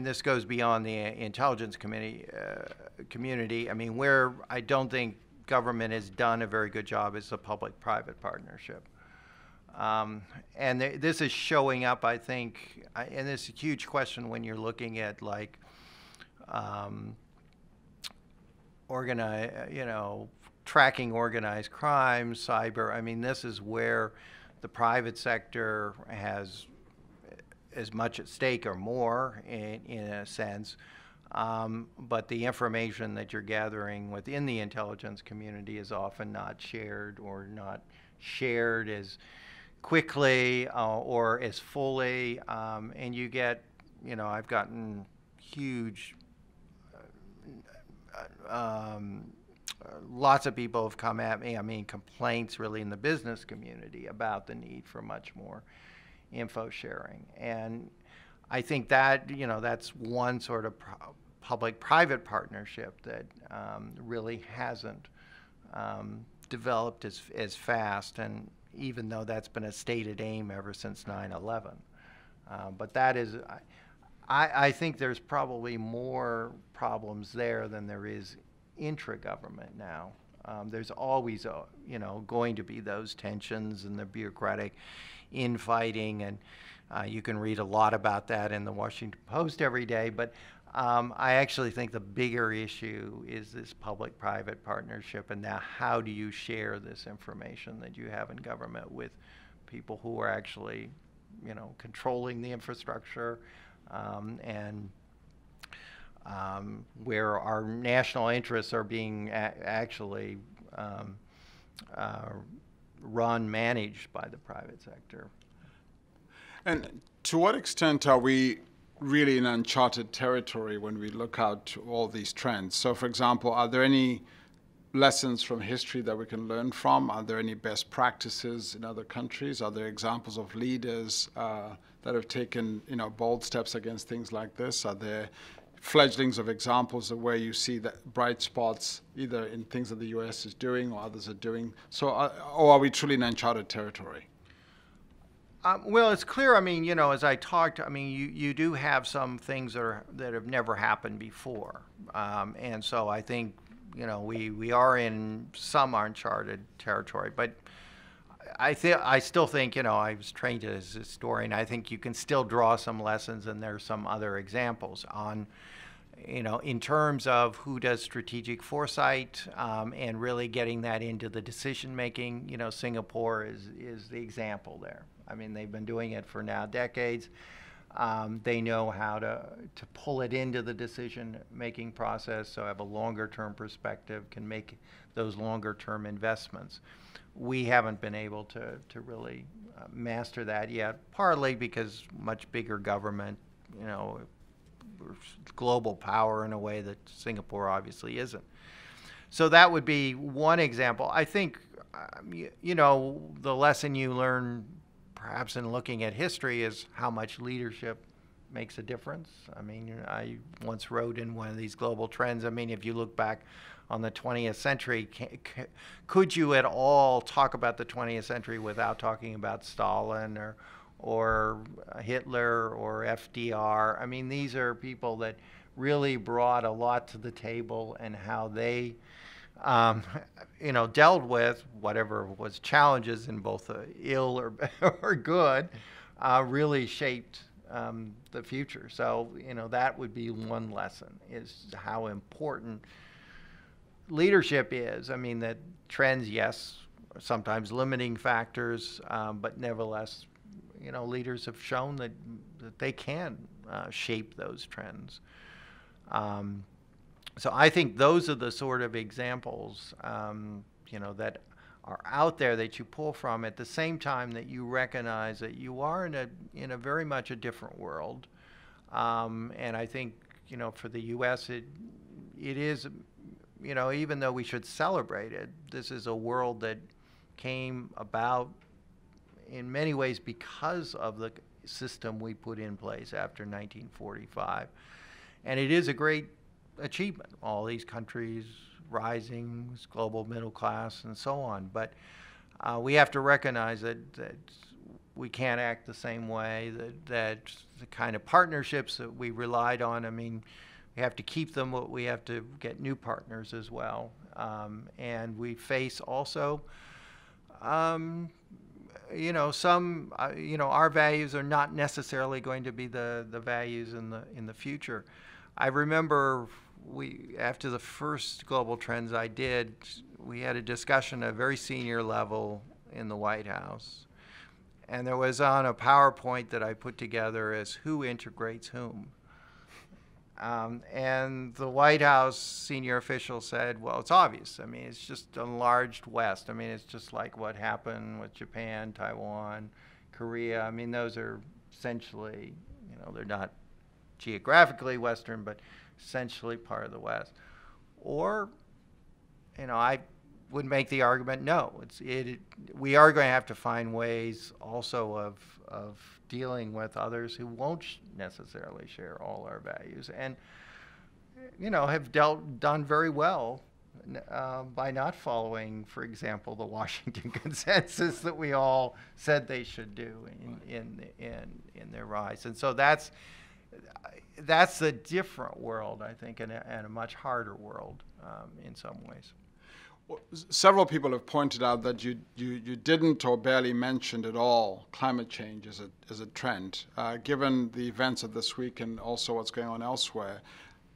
this goes beyond the intelligence community, I mean, where I don't think government has done a very good job is the public-private partnership. And this is showing up, I think, and this is a huge question when you're looking at like tracking organized crime, cyber. I mean, this is where the private sector has as much at stake or more in a sense. But the information that you're gathering within the intelligence community is often not shared or not shared as quickly or as fully. And you get, I've gotten huge, lots of people have come at me, I mean, complaints really in the business community about the need for much more info sharing. And I think that, that's one sort of public-private partnership that really hasn't developed as fast, and even though that's been a stated aim ever since 9/11. But that is, I think there's probably more problems there than there is intra-government now. There's always, going to be those tensions and the bureaucratic infighting, and you can read a lot about that in the Washington Post every day. But I actually think the bigger issue is this public-private partnership, and now how do you share this information that you have in government with people who are actually, controlling the infrastructure, and where our national interests are being actually managed by the private sector. And to what extent are we really in uncharted territory when we look out to all these trends? So, for example, are there any lessons from history that we can learn from? Are there any best practices in other countries? Are there examples of leaders that have taken, bold steps against things like this? Are there fledglings of examples of where you see that bright spots, either in things that the U.S. is doing or others are doing? So, or are we truly in uncharted territory? Well, it's clear. As I talked, you do have some things that have never happened before, and so I think we are in some uncharted territory. But I still think I was trained as a historian. I think you can still draw some lessons, and there's some other examples on, in terms of who does strategic foresight, and really getting that into the decision making. Singapore is the example there. They've been doing it for now decades. They know how to pull it into the decision-making process, so have a longer-term perspective, can make those longer-term investments. We haven't been able to really master that yet, partly because much bigger government, global power in a way that Singapore obviously isn't. So that would be one example. I think, the lesson you learn perhaps in looking at history is how much leadership makes a difference. I once wrote in one of these global trends, if you look back on the 20th century, could you at all talk about the 20th century without talking about Stalin or Hitler or FDR? These are people that really brought a lot to the table, and how they dealt with whatever was challenges in both ill or good, really shaped the future. So, that would be one lesson, is how important leadership is. That trends, yes, are sometimes limiting factors, but nevertheless, leaders have shown that they can shape those trends. So I think those are the sort of examples, that are out there that you pull from, at the same time that you recognize that you are in a very much a different world. And I think, for the U.S., it is, even though we should celebrate it, this is a world that came about in many ways because of the system we put in place after 1945. And it is a great achievement. All these countries rising, global middle class, and so on. But we have to recognize that we can't act the same way, that the kind of partnerships that we relied on, we have to keep them, but we have to get new partners as well. And we face also, some, our values are not necessarily going to be the values in the future. I remember after the first global trends I did, we had a discussion at a very senior level in the White House. And there was on a PowerPoint that I put together as who integrates whom. And the White House senior official said, well, it's obvious. It's just enlarged West. It's just like what happened with Japan, Taiwan, Korea. Those are essentially, they're not geographically Western, but essentially part of the West. Or, I would make the argument, no, we are going to have to find ways also of dealing with others who won't necessarily share all our values, and have done very well by not following, for example, the Washington Consensus that we all said they should do in their rise. And so that's a different world, I think, and a much harder world in some ways. Well, several people have pointed out that you didn't or barely mentioned at all climate change as a trend. Given the events of this week and also what's going on elsewhere,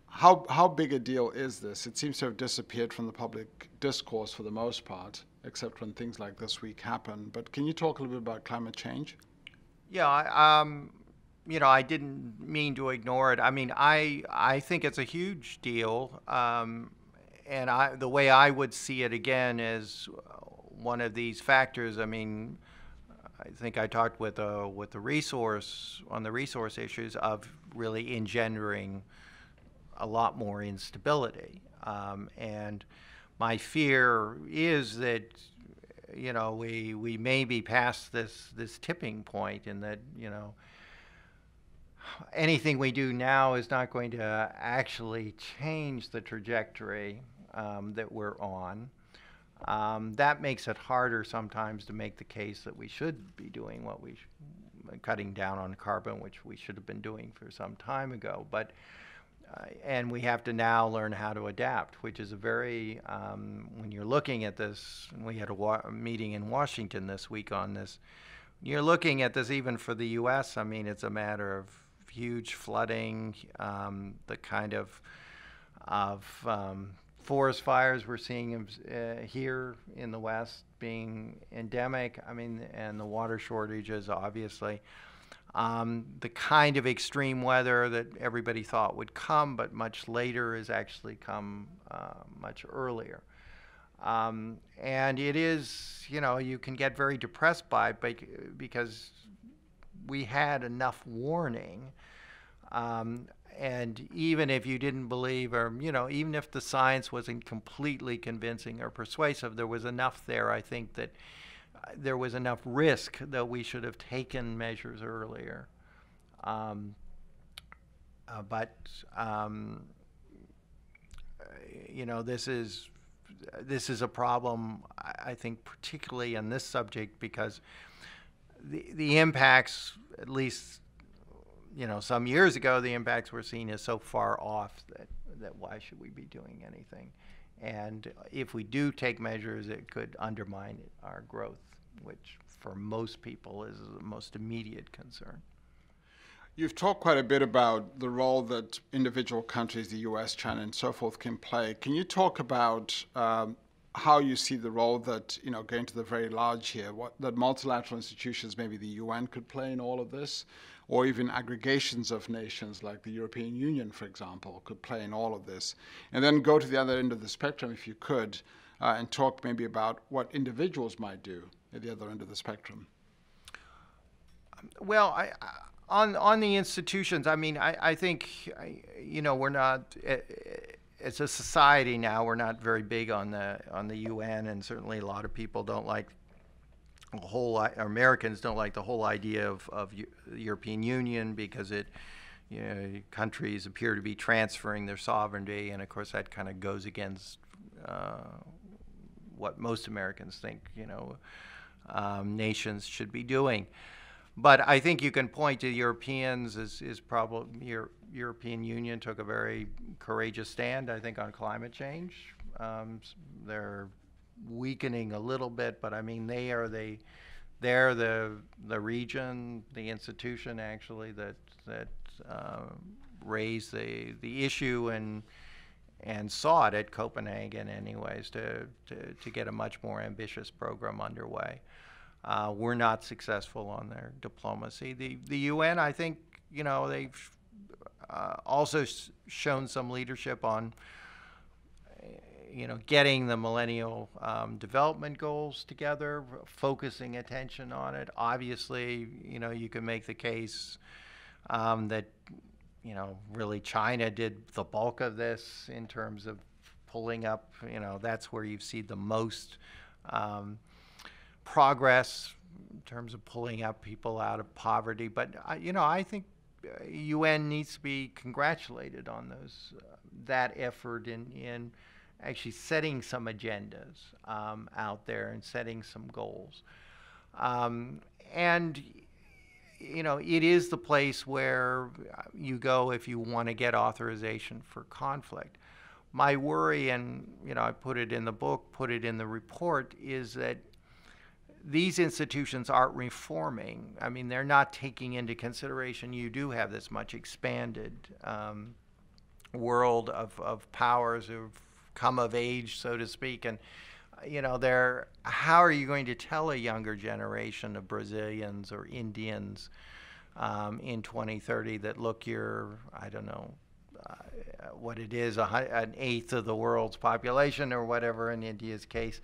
how big a deal is this? It seems to have disappeared from the public discourse for the most part, except when things like this week happen. But can you talk a little bit about climate change? Yeah, I didn't mean to ignore it. I mean, I think it's a huge deal. And the way I would see it again is one of these factors. I mean, I think I talked with the resource issues of really engendering a lot more instability. And my fear is that we may be past this tipping point, and that anything we do now is not going to actually change the trajectory that we're on. That makes it harder sometimes to make the case that we should be doing cutting down on carbon, which we should have been doing for some time ago. But and we have to now learn how to adapt, which is a very, when you're looking at this, and we had a meeting in Washington this week on this, you're looking at this even for the U.S., I mean, it's a matter of huge flooding, the kind of forest fires we're seeing here in the West being endemic, I mean, and the water shortages, obviously. The kind of extreme weather that everybody thought would come, but much later, has actually come much earlier. And it is, you can get very depressed by it because we had enough warning. And even if you didn't believe, or, even if the science wasn't completely convincing or persuasive, there was enough there, I think, that there was enough risk that we should have taken measures earlier. This is a problem, I think, particularly in this subject, because the impacts, at least, some years ago, the impacts were seen as so far off that why should we be doing anything? And if we do take measures, it could undermine our growth, which for most people is the most immediate concern. You've talked quite a bit about the role that individual countries, the US, China, and so forth, can play. Can you talk about how you see the role that, going to the very large here, that multilateral institutions, maybe the UN, could play in all of this, or even aggregations of nations like the European Union, for example, could play in all of this? And then go to the other end of the spectrum, if you could, and talk maybe about what individuals might do at the other end of the spectrum. Well, on the institutions, I mean, I think, we're not, as a society now, we're not very big on the UN, and certainly a lot of people don't like Americans don't like the whole idea of the European Union, because countries appear to be transferring their sovereignty, and of course that kind of goes against what most Americans think nations should be doing. But I think you can point to the Europeans as probably European Union took a very courageous stand, I think, on climate change. They're weakening a little bit, but I mean they're the region, the institution actually that raised the issue and sought at Copenhagen anyways to get a much more ambitious program underway. We're not successful on their diplomacy. The UN, I think, they've also shown some leadership on getting the millennial development goals together, focusing attention on it. Obviously, you can make the case that, really China did the bulk of this in terms of pulling up, that's where you've seen the most progress in terms of pulling up people out of poverty. But, I think UN needs to be congratulated on that effort in actually setting some agendas out there and setting some goals. And, it is the place where you go if you want to get authorization for conflict. My worry, and I put it in the book, put it in the report, is that these institutions aren't reforming. I mean, they're not taking into consideration you do have this much expanded world of powers who've come of age, so to speak, and how are you going to tell a younger generation of Brazilians or Indians in 2030 that, look, you're, I don't know, what it is, an eighth of the world's population or whatever in India's case,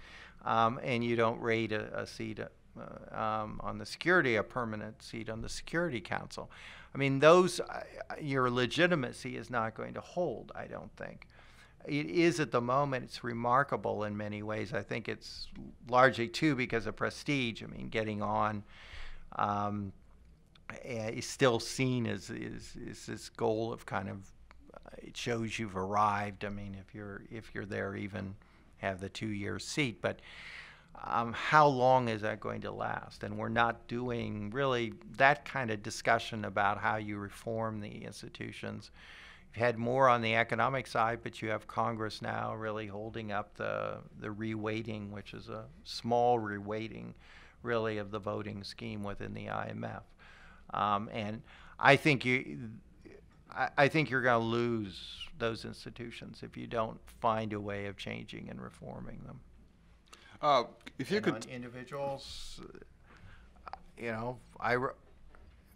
and you don't rate a seat on the security, a permanent seat on the Security Council. I mean, your legitimacy is not going to hold, I don't think. It is at the moment. It's remarkable in many ways. I think it's largely, too, because of prestige. I mean, getting on is still seen as this goal of kind of, it shows you've arrived. I mean, if you're there, even have the 2-year seat. But how long is that going to last? And we're not doing really that kind of discussion about how you reform the institutions. You've had more on the economic side, but you have Congress now really holding up the reweighting, which is a small reweighting, really, of the voting scheme within the IMF. And I think you're going to lose those institutions if you don't find a way of changing and reforming them. If you could, on individuals,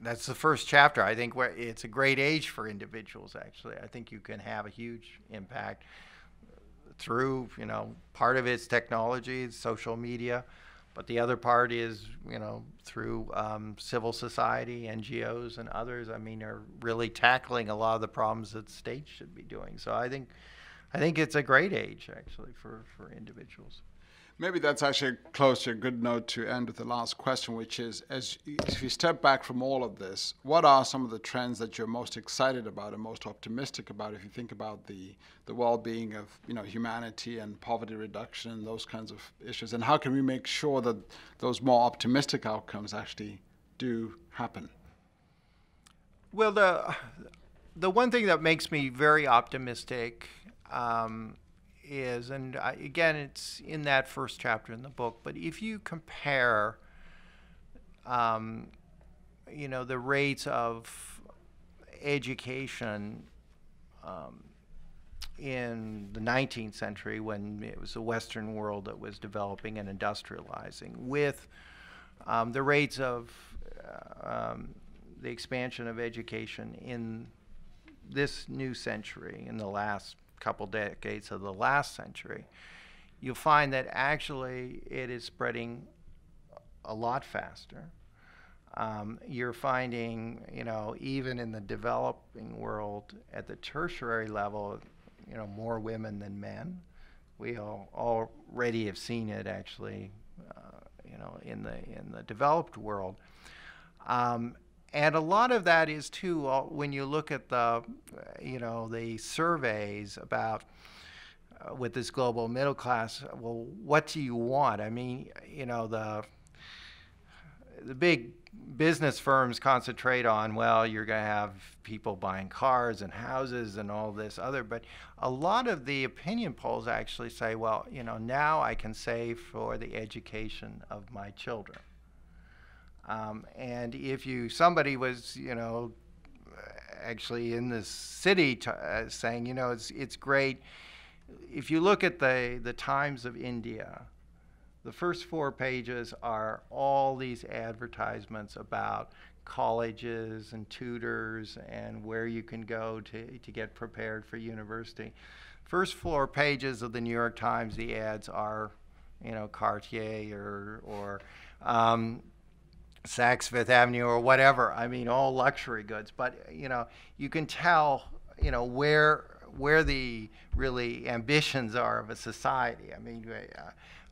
that's the first chapter. I think where it's a great age for individuals. Actually, I think you can have a huge impact through, part of it's technology, it's social media, but the other part is, through civil society, NGOs, and others. I mean, are really tackling a lot of the problems that states should be doing. So I think it's a great age, actually, for individuals. Maybe that's actually close to a good note to end with the last question, which is, if you step back from all of this, what are some of the trends that you're most excited about and most optimistic about if you think about the well-being of humanity and poverty reduction and those kinds of issues? And how can we make sure that those more optimistic outcomes actually do happen? Well, the one thing that makes me very optimistic is, and again, it's in that first chapter in the book, but if you compare, the rates of education in the 19th century, when it was the Western world that was developing and industrializing, with the rates of the expansion of education in this new century, in the last couple decades of the last century, you'll find that actually it is spreading a lot faster. You're finding, even in the developing world at the tertiary level, more women than men. We already have seen it actually, in the developed world. And a lot of that is, too, when you look at the surveys about with this global middle class, well, what do you want? I mean, the big business firms concentrate on, well, you're going to have people buying cars and houses and all this other, but a lot of the opinion polls actually say, well, now I can save for the education of my children. And if somebody was, actually in this city saying, it's great. If you look at the Times of India, the first 4 pages are all these advertisements about colleges and tutors and where you can go to get prepared for university. First 4 pages of the New York Times, the ads are, Cartier or Saks Fifth Avenue or whatever. I mean, all luxury goods. But, you can tell, where the really ambitions are of a society. I mean,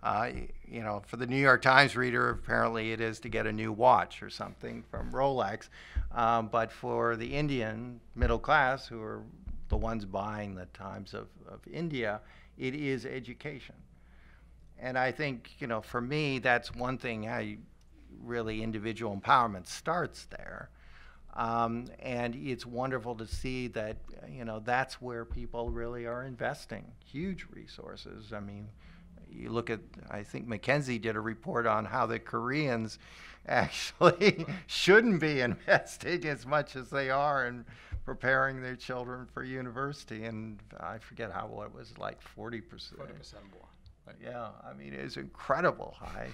for the New York Times reader, apparently it is to get a new watch or something from Rolex. But for the Indian middle class, who are the ones buying the Times of India, it is education. And I think, for me, that's one thing, how really individual empowerment starts there. And it's wonderful to see that, that's where people really are investing huge resources. I mean, you look at, I think McKinsey did a report on how the Koreans actually shouldn't be investing as much as they are in preparing their children for university. And I forget what it was, like 40%. 40% more. Right. Yeah, I mean, it's incredible high.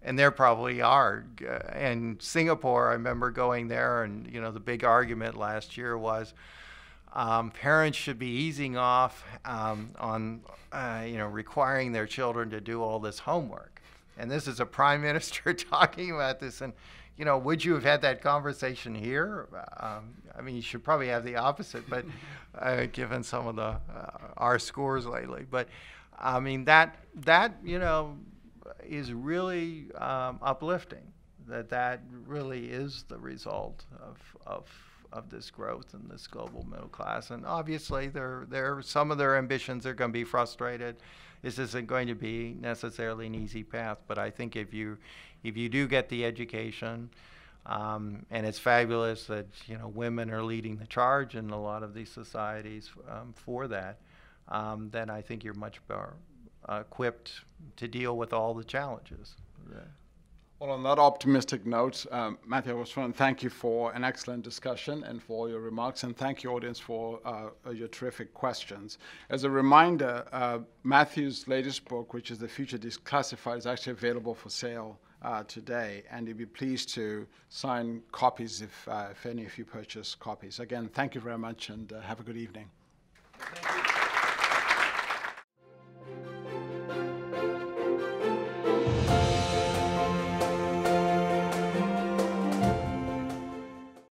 And there probably are. And Singapore, I remember going there, and the big argument last year was parents should be easing off on requiring their children to do all this homework. And this is a prime minister talking about this. And would you have had that conversation here? I mean, you should probably have the opposite, but given some of our scores lately. But I mean, that is really uplifting. That really is the result of this growth in this global middle class. And obviously, some of their ambitions are going to be frustrated. This isn't going to be necessarily an easy path. But I think if you do get the education, and it's fabulous that women are leading the charge in a lot of these societies for that, then I think you're much better equipped to deal with all the challenges. Well, on that optimistic note, Matthew, I just want to thank you for an excellent discussion and for all your remarks, and thank you, audience, for your terrific questions. As a reminder, Matthew's latest book, which is The Future Declassified, is actually available for sale today, and you'd be pleased to sign copies if any of you purchase copies. Again, thank you very much, and have a good evening. Thank you.